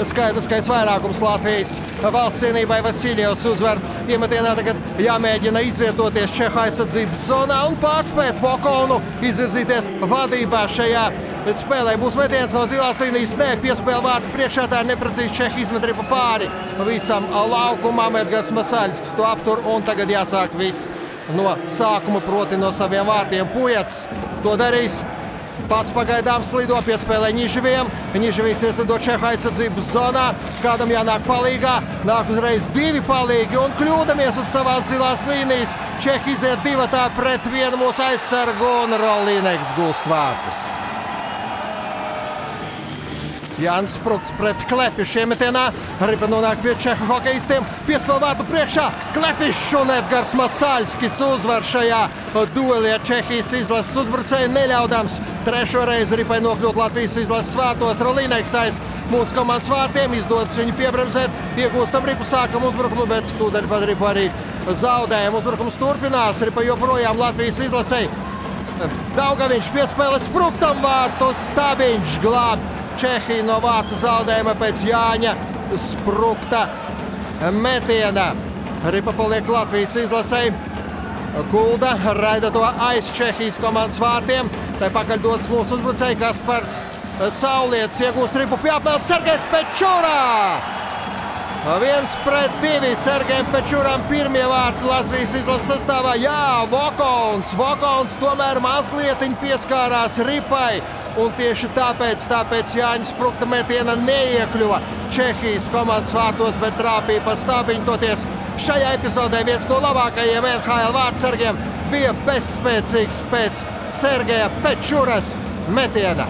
skaidriskais vairākums Latvijas valsts cienībai Vasiljevs uzvar. Iemetienā tagad jāmēģina izvietoties Čehu aizsardzības zonā un pārspēt Vokonu, izvirzīties vadībā šajā spēlē. Būs metiens no zilās līnijas, piespēle vārtu priekšā, tā ir neprecīzi Čehi izmet ripu pāri visam laukumam. Edgars Masaļskis to aptur un tagad jāsāk viss no sākuma, proti no saviem vārtiem. Pujats to darīs. Pats pagaidām slido, piespēlē Ņiževiem. Ņiževīs ieslido Čehu aizsardzības zonā. Kādam jānāk palīgā. Nāk uzreiz divi palīgi un kļūdamies uz savās zilās līnijas. Čehi iziet divatā pret vienu mūsu aizsargu un Rolīneks gulst vārtus. Jānis Sprukts pret Klepišu iemetienā. Ripa nonāk pie Čehu hokejistiem. Piespēle vārtu priekšā. Klepišs un Edgars Masaļskis uzvar šajā duelī ar Čehijas izlases uzbrucēju, neļaudams trešo reizi Ripai nokļūt Latvijas izlases vārtos. Rolīneks aiz mūsu komandas vārtiem, izdodas viņu piebremzēt. Iegūstam Ripu, sākam uzbrukumu, bet tūdaļ pat Ripu arī zaudējam. Uzbrukums turpinās. Ripa joprojām Latvijas izlasei. Daugaviņš piespēle Spruktam vārtus. Stabiņš glāb Čehija no vārtu zaudējuma pēc Jāņa Sprukta metiena. Ripa paliek Latvijas izlasei. Kulda raida to aiz Čehijas komandas vārtiem. Tai pakaļ dodas mūsu uzbrucēji Kaspars Saulietis. Iegūst Ripu pieapmēls Sergejs Pečurā. 1-2 Sergejam Pečuram pirmie vārti Latvijas izlases sastāvā. Jā, Vokons tomēr mazlietiņ pieskārās Ripai. Un tieši tāpēc Jāņa Sprukta metiena neiekļuva Čehijas komandas vārtos, bet trāpīja pa Stabiņu. Toties šajā epizodē viens no labākajiem NHL vārtsargiem bija bezspēcīgs pēc Sergeja Pečuras metiena.